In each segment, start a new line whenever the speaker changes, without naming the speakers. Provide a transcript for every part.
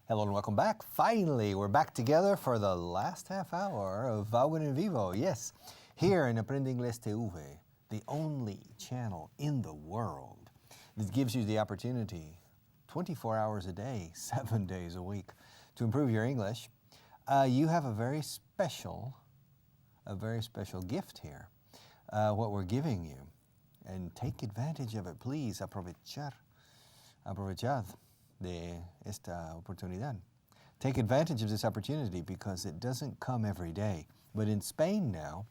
Hello and welcome back. Finally, we're back together for the last half hour of Vaughan and Vivo. Yes, here in Aprender Inglés TV, the only channel in the world that gives you the opportunity 24 hours a day, 7 days a week to improve your English. You have a very special gift here, what we're giving you. And take advantage of it, please. Aprovechad de esta oportunidad. Take advantage of this opportunity because it doesn't come every day. But in Spain now,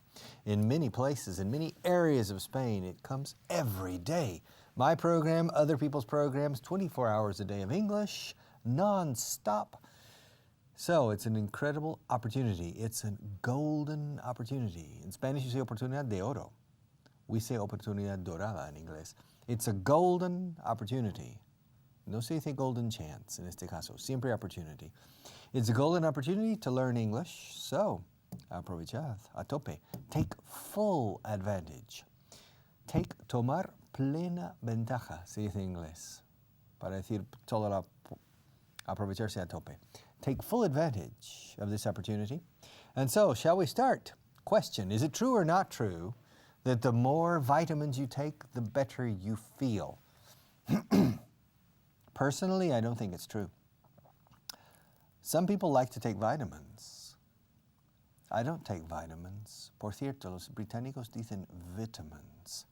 in many places, in many areas of Spain, it comes every day. My program, other people's programs, 24 hours a day of English, non-stop. So it's an incredible opportunity. It's a golden opportunity. In Spanish you say oportunidad de oro. We say oportunidad dorada in inglés. It's a golden opportunity. No se dice golden chance en este caso, siempre opportunity. It's a golden opportunity to learn English, so aprovechad, a tope. Take full advantage. Tomar plena ventaja, se dice en inglés, para decir aprovecharse a tope. Take full advantage of this opportunity. And so, shall we start? Question, is it true or not true that the more vitamins you take, the better you feel? Personally, I don't think it's true. Some people like to take vitamins. I don't take vitamins. Por cierto, los británicos dicen vitamins.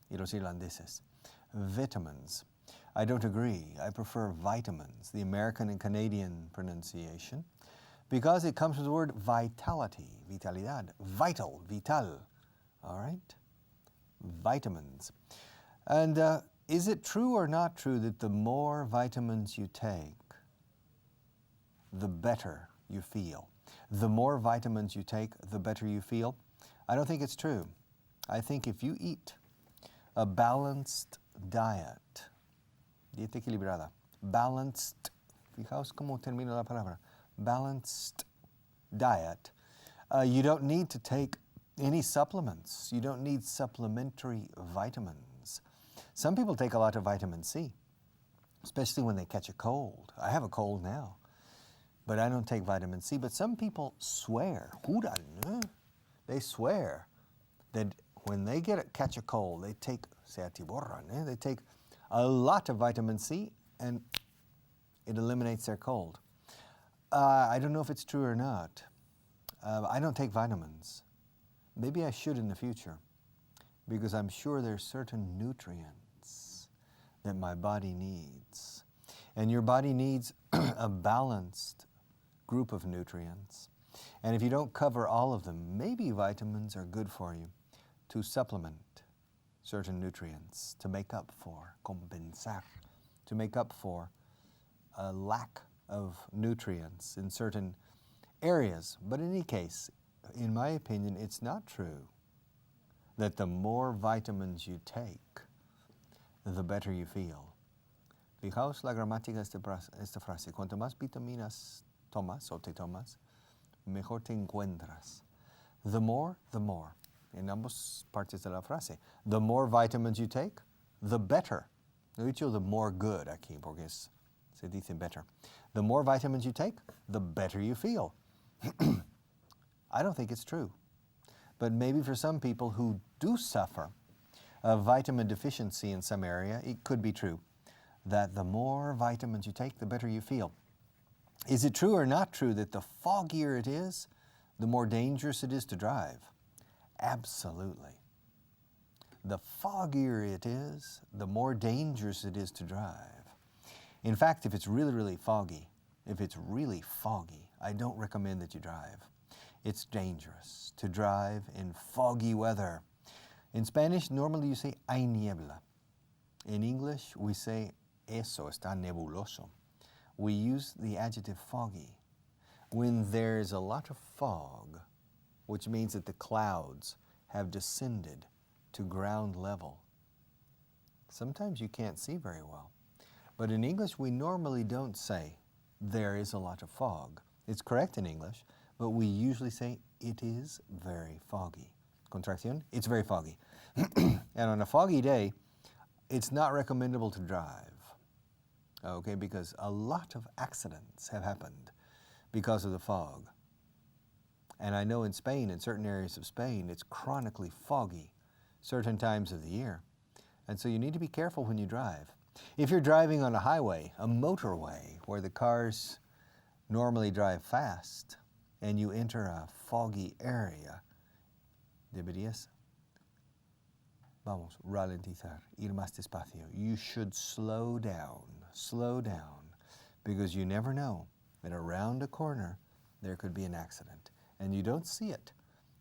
Y los irlandeses. Vitamins. I don't agree. I prefer vitamins, the American and Canadian pronunciation, because it comes from the word vitality, vitalidad, vital, vital. All right? Vitamins. And is it true or not true that the more vitamins you take, the better you feel? The more vitamins you take, the better you feel? I don't think it's true. I think if you eat a balanced diet, dieta equilibrada, balanced, fijaos cómo termina la palabra, balanced diet, you don't need to take any supplements. You don't need supplementary vitamins. Some people take a lot of vitamin C, especially when they catch a cold. I have a cold now, but I don't take vitamin C. But some people swear, they swear that when they catch a cold, they take, they take a lot of vitamin C and it eliminates their cold. I don't know if it's true or not. I don't take vitamins. Maybe I should in the future, because I'm sure there's certain nutrients that my body needs. And your body needs a balanced group of nutrients. And if you don't cover all of them, maybe vitamins are good for you to supplement certain nutrients, to make up for, compensar, to make up for a lack of nutrients in certain areas. But in any case, in my opinion, it's not true that the more vitamins you take, the better you feel. Fijaos la gramática de esta frase. Cuanto más vitaminas tomas o te tomas, mejor te encuentras. The more, en ambos partes de la frase. The more vitamins you take, the better. No he dicho the more good aquí, porque se dice better. The more vitamins you take, the better you feel. I don't think it's true. But maybe for some people who do suffer a vitamin deficiency in some area, it could be true that the more vitamins you take, the better you feel. Is it true or not true that the foggier it is, the more dangerous it is to drive? Absolutely. The foggier it is, the more dangerous it is to drive. In fact, if it's really foggy, I don't recommend that you drive. It's dangerous to drive in foggy weather. In Spanish, normally you say hay niebla. In English, we say eso está nebuloso. We use the adjective foggy when there's a lot of fog, which means that the clouds have descended to ground level. Sometimes you can't see very well. But in English, we normally don't say there is a lot of fog. It's correct in English, but we usually say it is very foggy. Contracción, it's very foggy. And on a foggy day, it's not recommendable to drive. okay, because a lot of accidents have happened because of the fog. And I know in Spain, in certain areas of Spain, it's chronically foggy certain times of the year. And so you need to be careful when you drive. If you're driving on a highway, a motorway, where the cars normally drive fast, and you enter a foggy area, deberías, ralentizar, ir más despacio. You should slow down, because you never know that around a corner there could be an accident, and you don't see it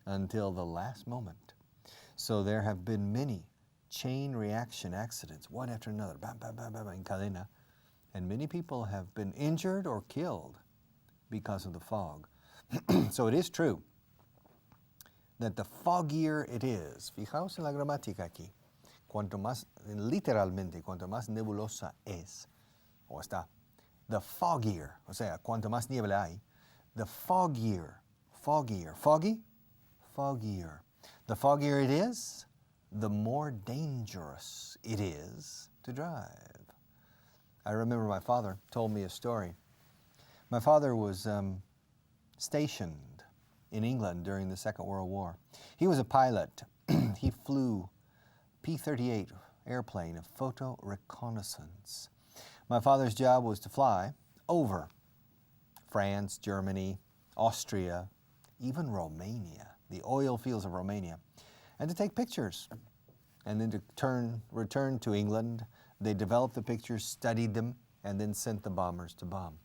until the last moment. So there have been many chain reaction accidents, one after another, bam, bam, bam, bam, in cadena, and many people have been injured or killed because of the fog. So it is true that the foggier it is, fijaos en la gramática aquí, cuanto más, literalmente, cuanto más nebulosa es, o está, the foggier, o sea, cuanto más niebla hay, the foggier, foggy, foggier. The foggier it is, the more dangerous it is to drive. I remember my father told me a story. My father was stationed in England during the Second World War. He was a pilot. He flew P-38 airplane, a photo reconnaissance. My father's job was to fly over France, Germany, Austria, even Romania, the oil fields of Romania, and to take pictures. And then to return to England. They developed the pictures, studied them, and then sent the bombers to bomb.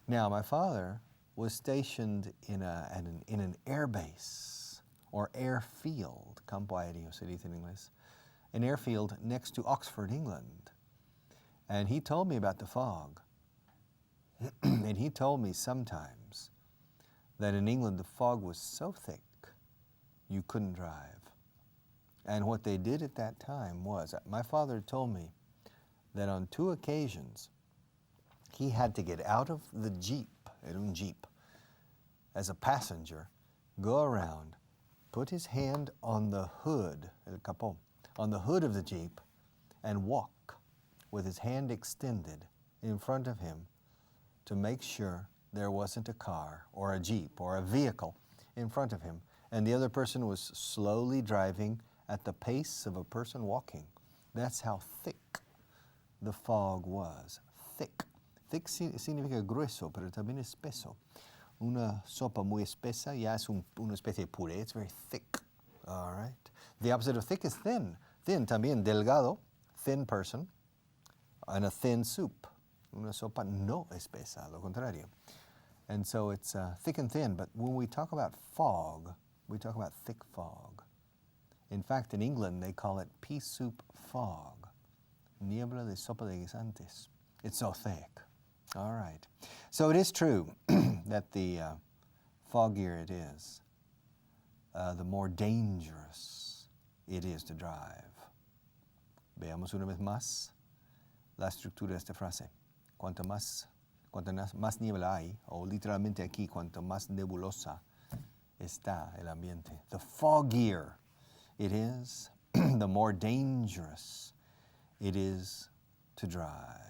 Now, my father was stationed in an air base, or airfield, campo aéreo se dice en inglés, an airfield next to Oxford, England. And he told me about the fog. And he told me sometimes that in England the fog was so thick you couldn't drive. And what they did at that time was, my father told me that on 2 occasions he had to get out of the Jeep, era un Jeep, as a passenger, go around, put his hand on the hood, el capó, on the hood of the Jeep, and walk with his hand extended in front of him to make sure there wasn't a car or a Jeep or a vehicle in front of him. And the other person was slowly driving at the pace of a person walking. That's how thick the fog was. Thick. Thick significa grueso, pero también espeso. Una sopa muy espesa ya es una especie de puré. It's very thick. All right. The opposite of thick is thin. Thin también, delgado, thin person, and a thin soup. Una sopa no espesa, lo contrario. And so it's thick and thin, but when we talk about fog, we talk about thick fog. In fact, in England, they call it pea soup fog. Niebla de sopa de guisantes. It's so thick. All right. So it is true that the foggier it is, the more dangerous it is to drive. Veamos una vez más la estructura de esta frase. Cuanto más niebla hay, o literalmente aquí, cuanto más nebulosa está el ambiente. The foggier it is, the more dangerous it is to drive.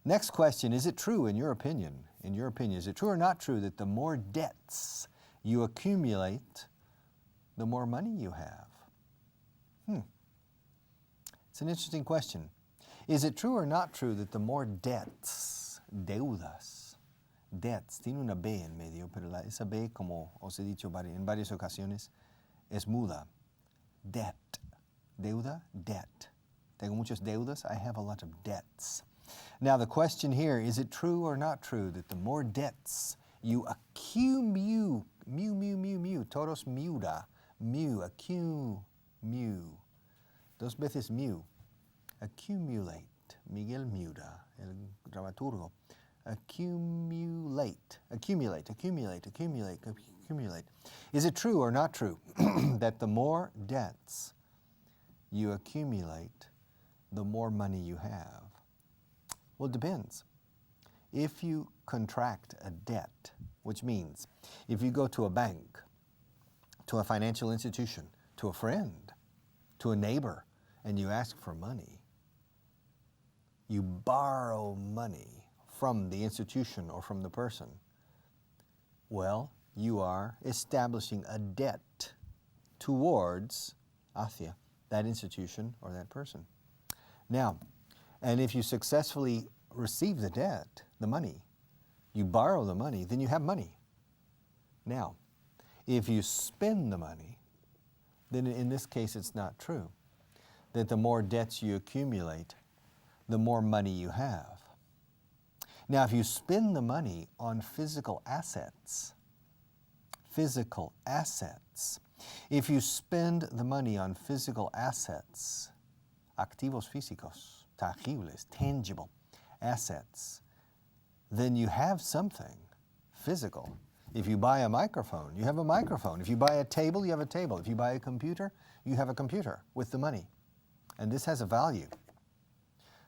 Next question, is it true in your opinion, is it true or not true that the more debts you accumulate, the more money you have? It's an interesting question. Is it true or not true that the more debts, deudas, debts, tiene una B en medio, pero esa B, como os he dicho en varias ocasiones, es muda. Debt. Deuda, debt. Tengo muchas deudas. I have a lot of debts. Now the question here, is it true or not true that the more debts you accumulate, todos miuda, dos veces mu, accumulate, Miguel Miura, el dramaturgo, accumulate. Is it true or not true that the more debts you accumulate, the more money you have? Well, it depends. If you contract a debt, which means if you go to a bank, to a financial institution, to a friend, to a neighbor, and you ask for money, you borrow money from the institution or from the person, well, you are establishing a debt towards, hacia, that institution or that person. Now, and if you successfully receive the debt, the money, you borrow the money, then you have money. Now, if you spend the money, then in this case it's not true that the more debts you accumulate, the more money you have. Now, if you spend the money on physical assets, if you spend the money on physical assets, activos físicos, tangibles, tangible assets, then you have something physical. If you buy a microphone, you have a microphone. If you buy a table, you have a table. If you buy a computer, you have a computer with the money. And this has a value.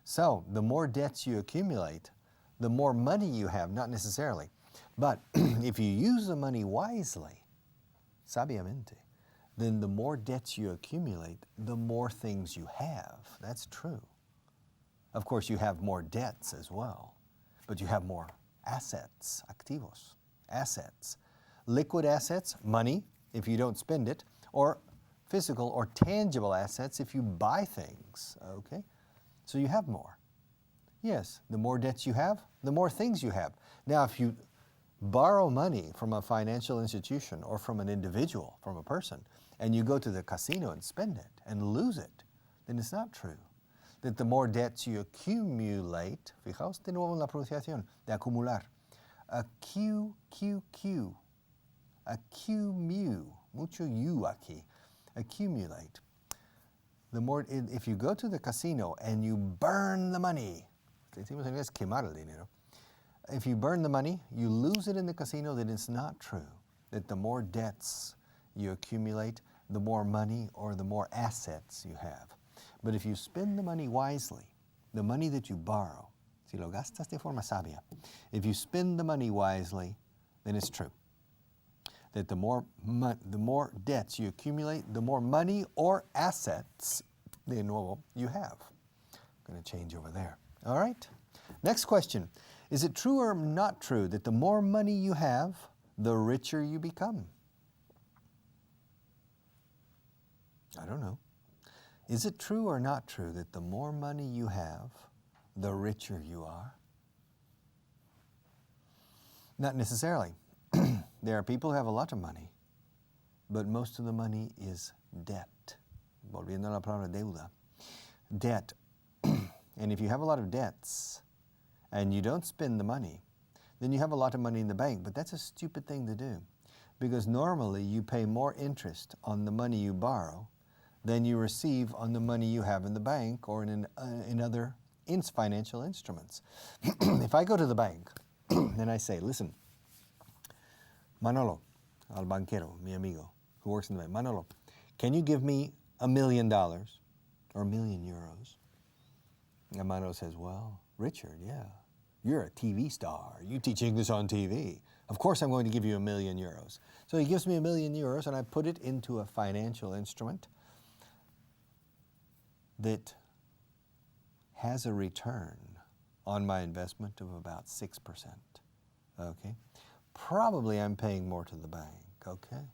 So the more debts you accumulate, the more money you have, not necessarily. But if you use the money wisely, sabiamente, then the more debts you accumulate, the more things you have. That's true. Of course, you have more debts as well, but you have more assets, activos, assets. Liquid assets, money, if you don't spend it, or physical or tangible assets if you buy things, okay? So you have more. Yes, the more debts you have, the more things you have. Now, if you borrow money from a financial institution or from an individual, from a person, and you go to the casino and spend it and lose it, then it's not true. That the more debts you accumulate, fijaos de nuevo en la pronunciación, de acumular, mucho you aquí, accumulate. The more, if you go to the casino and you burn the money, decimos en inglés quemar el dinero. If you burn the money, you lose it in the casino, then it's not true that the more debts you accumulate, the more money or the more assets you have. But if you spend the money wisely, the money that you borrow, si lo gastas de forma sabia, if you spend the money wisely, then it's true that the more debts you accumulate, the more money or assets, de nuevo, you have. I'm going to change over there. All right? Next question. Is it true or not true that the more money you have, the richer you become? I don't know. Is it true or not true that the more money you have, the richer you are? Not necessarily. There are people who have a lot of money, but most of the money is debt. Volviendo a la palabra deuda. Debt. And if you have a lot of debts and you don't spend the money, then you have a lot of money in the bank. But that's a stupid thing to do, because normally you pay more interest on the money you borrow than you receive on the money you have in the bank or in other financial instruments. If I go to the bank and I say, listen, Manolo, al banquero, mi amigo, who works in the bank, Manolo, can you give me $1 million or €1 million? And Manolo says, well, Richard, yeah, you're a TV star. You teach English on TV. Of course I'm going to give you €1 million. So he gives me €1 million and I put it into a financial instrument that has a return on my investment of about 6%, okay? Probably I'm paying more to the bank, okay?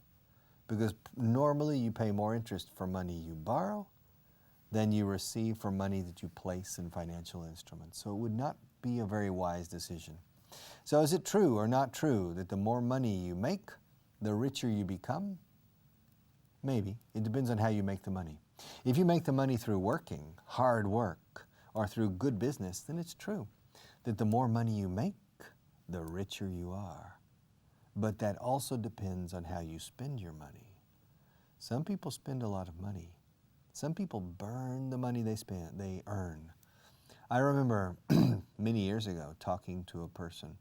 Because normally you pay more interest for money you borrow than you receive for money that you place in financial instruments. So it would not be a very wise decision. So is it true or not true that the more money you make, the richer you become? Maybe. It depends on how you make the money. If you make the money through working, hard work, or through good business, then it's true that the more money you make, the richer you are. But that also depends on how you spend your money. Some people spend a lot of money. Some people burn the money they earn. I remember many years ago talking to a person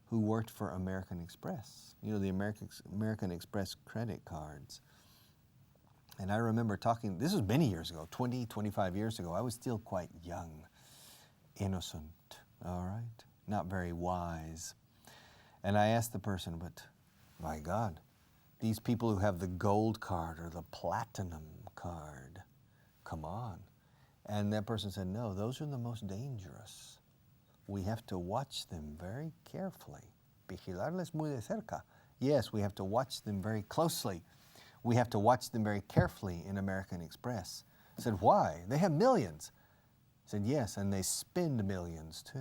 who worked for American Express, you know, the American Express credit cards. And I remember talking, this was many years ago, 20, 25 years ago. I was still quite young, innocent, all right, not very wise. And I asked the person, but my God, these people who have the gold card or the platinum card, come on, And that person said, no, those are the most dangerous. We have to watch them very carefully. Vigilarles muy de cerca. Yes, we have to watch them very closely. We have to watch them very carefully in American Express. I said, why? They have millions. I said, yes, and they spend millions too.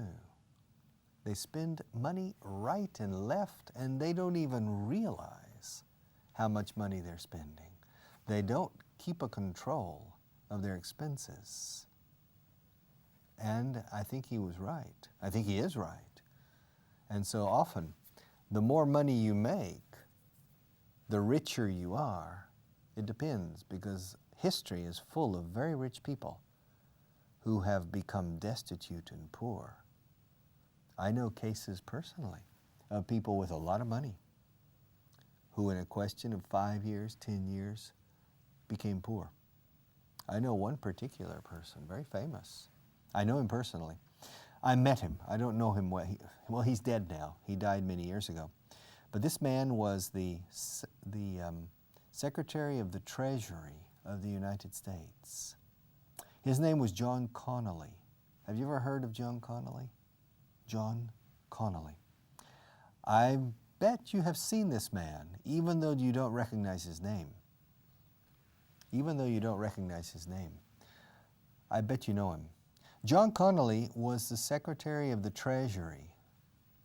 They spend money right and left, and they don't even realize how much money they're spending. They don't keep a control of their expenses. And I think he was right. I think he is right. And so often, the more money you make, the richer you are. It depends, because history is full of very rich people who have become destitute and poor. I know cases personally of people with a lot of money who in a question of 5 years, 10 years, became poor. I know one particular person, very famous. I know him personally. I met him. I don't know him well. Well, he's dead now. He died many years ago. But this man was the Secretary of the Treasury of the United States. His name was John Connolly. Have you ever heard of John Connolly? John Connolly. I bet you have seen this man, even though you don't recognize his name. Even though you don't recognize his name. I bet you know him. John Connolly was the Secretary of the Treasury,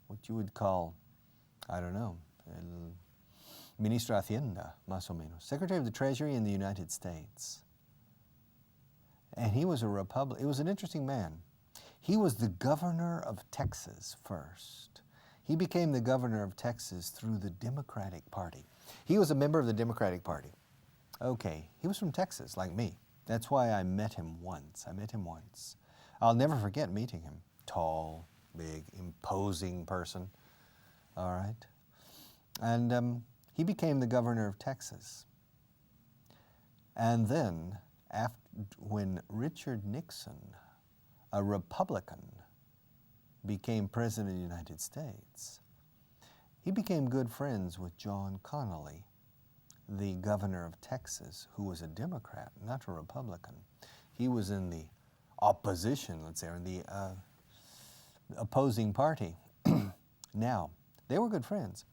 what you would call, I don't know, el Ministro de Hacienda, más o menos. Secretary of the Treasury in the United States. And he was a Republican. It was an interesting man. He was the governor of Texas first. He became the governor of Texas through the Democratic Party. He was a member of the Democratic Party. Okay, he was from Texas, like me. That's why I met him once. I'll never forget meeting him. Tall, big, imposing person. All right. And he became the governor of Texas. And then, when Richard Nixon, a Republican, became president of the United States, he became good friends with John Connolly, the governor of Texas, who was a Democrat, not a Republican. He was in the opposition, let's say, or in the opposing party. Now, they were good friends.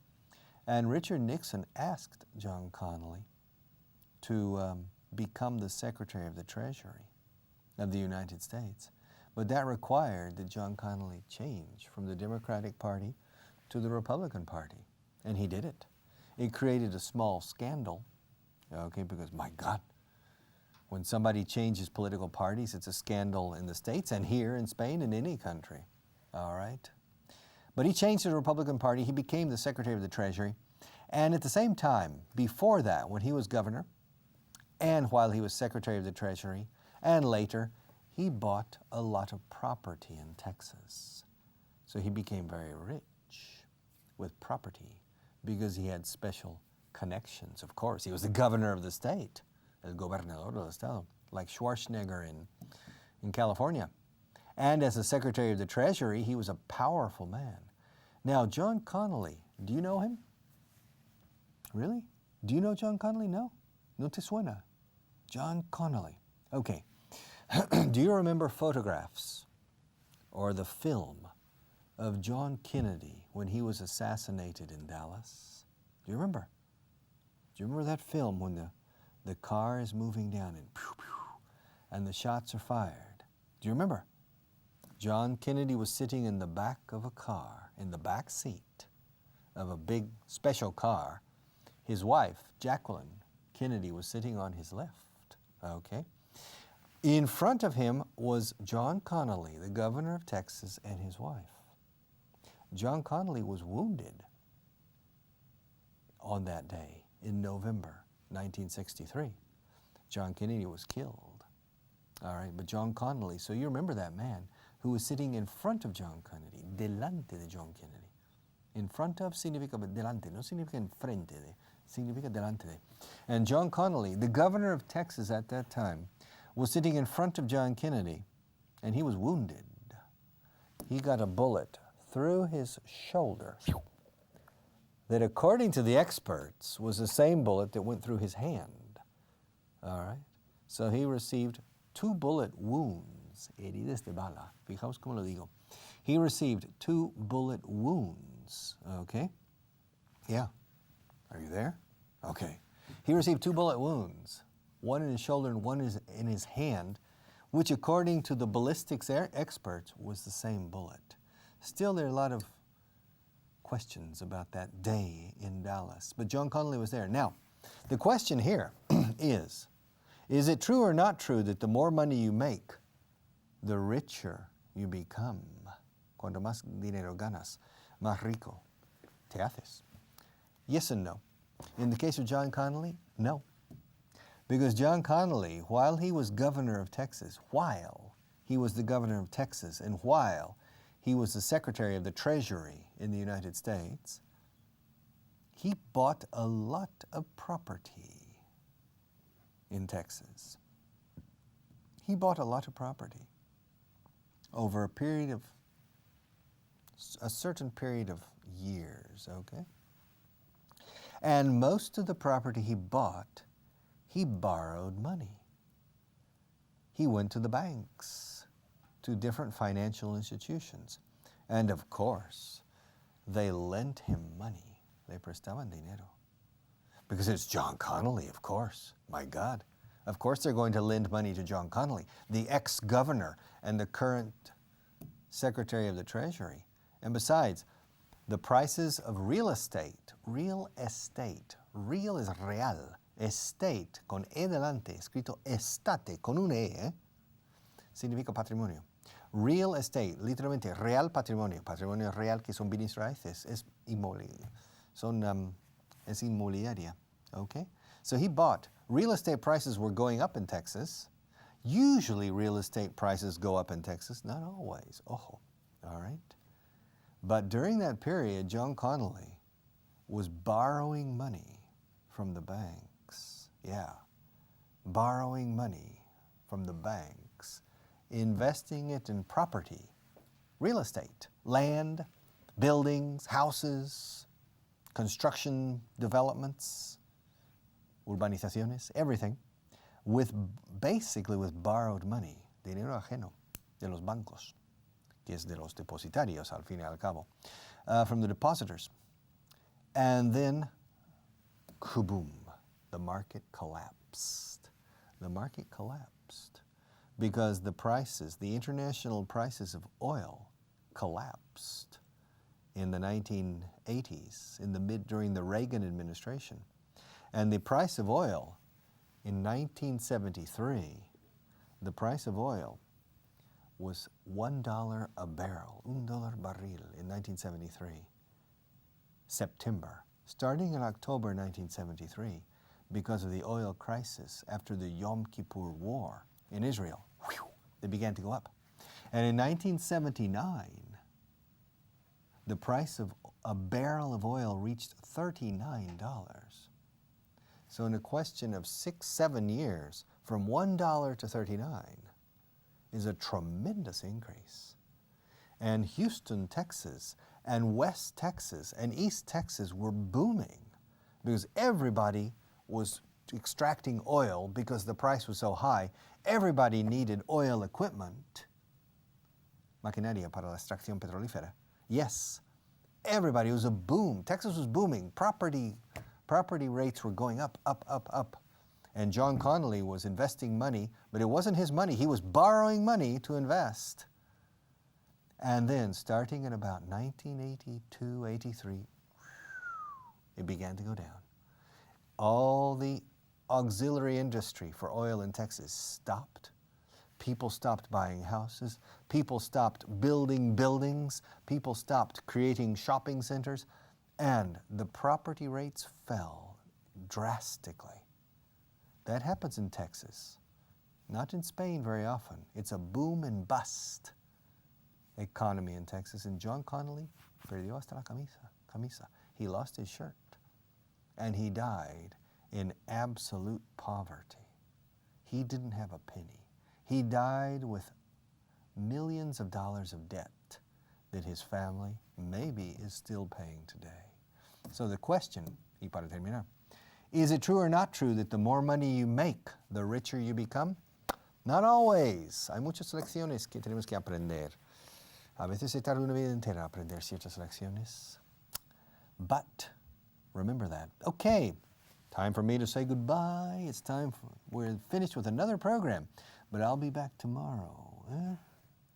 And Richard Nixon asked John Connolly to become the Secretary of the Treasury of the United States. But that required that John Connolly change from the Democratic Party to the Republican Party. And he did it. It created a small scandal, okay, because my God, when somebody changes political parties, it's a scandal in the States and here in Spain and any country, all right? But he changed to the Republican Party. He became the Secretary of the Treasury. And at the same time, before that, when he was governor, and while he was Secretary of the Treasury, and later, he bought a lot of property in Texas. So he became very rich with property because he had special connections, of course. He was the governor of the state, el gobernador del estado, like Schwarzenegger in California. And as the Secretary of the Treasury, he was a powerful man. Now, John Connolly, do you know him? Really? Do you know John Connolly? No? No te suena? John Connolly. Okay. Do you remember photographs or the film of John Kennedy when he was assassinated in Dallas? Do you remember? Do you remember that film when the car is moving down and pew, pew, and the shots are fired? Do you remember? John Kennedy was sitting in the back of a car, in the back seat of a big special car. His wife, Jacqueline Kennedy, was sitting on his left, okay? In front of him was John Connolly, the governor of Texas, and his wife. John Connolly was wounded on that day in November 1963. John Kennedy was killed. All right, but John Connolly, so you remember that man who was sitting in front of John Kennedy, delante de John Kennedy. In front of significa delante, no significa enfrente de, significa delante de. And John Connolly, the governor of Texas at that time, was sitting in front of John Kennedy, and he was wounded. He got a bullet through his shoulder that, according to the experts, was the same bullet that went through his hand. All right? So he received 2 bullet wounds, heridas de bala. Fijaos cómo lo digo. He received 2 bullet wounds, okay? Yeah. Are you there? Okay. He received 2 bullet wounds, one in his shoulder and one in his hand, which according to the ballistics experts was the same bullet. Still, there are a lot of questions about that day in Dallas, but John Connally was there. Now, the question here is it true or not true that the more money you make, the richer you become? Cuanto más dinero ganas, más rico te haces. Yes and no. In the case of John Connally, no. Because John Connally, while he was governor of Texas, and while he was the Secretary of the Treasury in the United States, he bought a lot of property in Texas. He bought a lot of property over a certain period of years, okay? And most of the property he bought, he borrowed money. He went to the banks, to different financial institutions. And of course, they lent him money. Le prestaban dinero. Because it's John Connally, of course. My God. Of course they're going to lend money to John Connally, the ex-governor and the current Secretary of the Treasury. And besides, the prices of real estate, real is real, estate, con E delante, escrito estate, con una E, significa patrimonio. Real estate, literalmente, real patrimonio, patrimonio real que son bienes raíces, es inmobiliaria, okay? So he bought, real estate prices were going up in Texas. Usually real estate prices go up in Texas, not always, all right? But during that period, John Connally was borrowing money from the banks. Yeah, borrowing money from the banks, investing it in property, real estate, land, buildings, houses, construction developments, urbanizaciones, everything, basically with borrowed money, dinero ajeno de los bancos, que es de los depositarios al fin y al cabo, from the depositors. And then, kaboom, the market collapsed. The market collapsed because the international prices of oil collapsed in the 1980s, during the Reagan administration. And the price of oil in 1973, the price of oil was $1 a barrel, $1 barril in 1973, September. Starting in October 1973, because of the oil crisis after the Yom Kippur War in Israel, they began to go up. And in 1979, the price of a barrel of oil reached $39. So in a question of 6-7 years, from $1 to $39 is a tremendous increase. And Houston, Texas, and West Texas, and East Texas were booming because everybody was extracting oil because the price was so high. Everybody needed oil equipment. Maquinaria para la extracción petrolífera. Yes, everybody. It was a boom. Texas was booming. Property rates were going up, up, up, up. And John Connally was investing money, but it wasn't his money. He was borrowing money to invest. And then, starting in about 1982, 83, it began to go down. All the auxiliary industry for oil in Texas stopped. People stopped buying houses. People stopped building buildings. People stopped creating shopping centers. And the property rates fell drastically. That happens in Texas. Not in Spain very often. It's a boom and bust economy in Texas. And John Connally perdió hasta la camisa. He lost his shirt. And he died in absolute poverty. He didn't have a penny. He died with millions of dollars of debt that his family maybe is still paying today. So the question, y para terminar, is it true or not true that the more money you make, the richer you become? Not always. Hay muchas lecciones que tenemos que aprender. A veces se tarda una vida entera en aprender ciertas lecciones. But remember that. Okay, time for me to say goodbye. It's time for, we're finished with another program, but I'll be back tomorrow.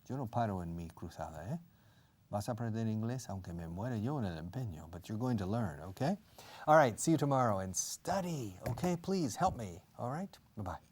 Yo no paro en mi cruzada, Vas a aprender inglés aunque me muera yo en el empeño, but you're going to learn, okay? All right, see you tomorrow and study, okay? Please help me, all right? Bye-bye.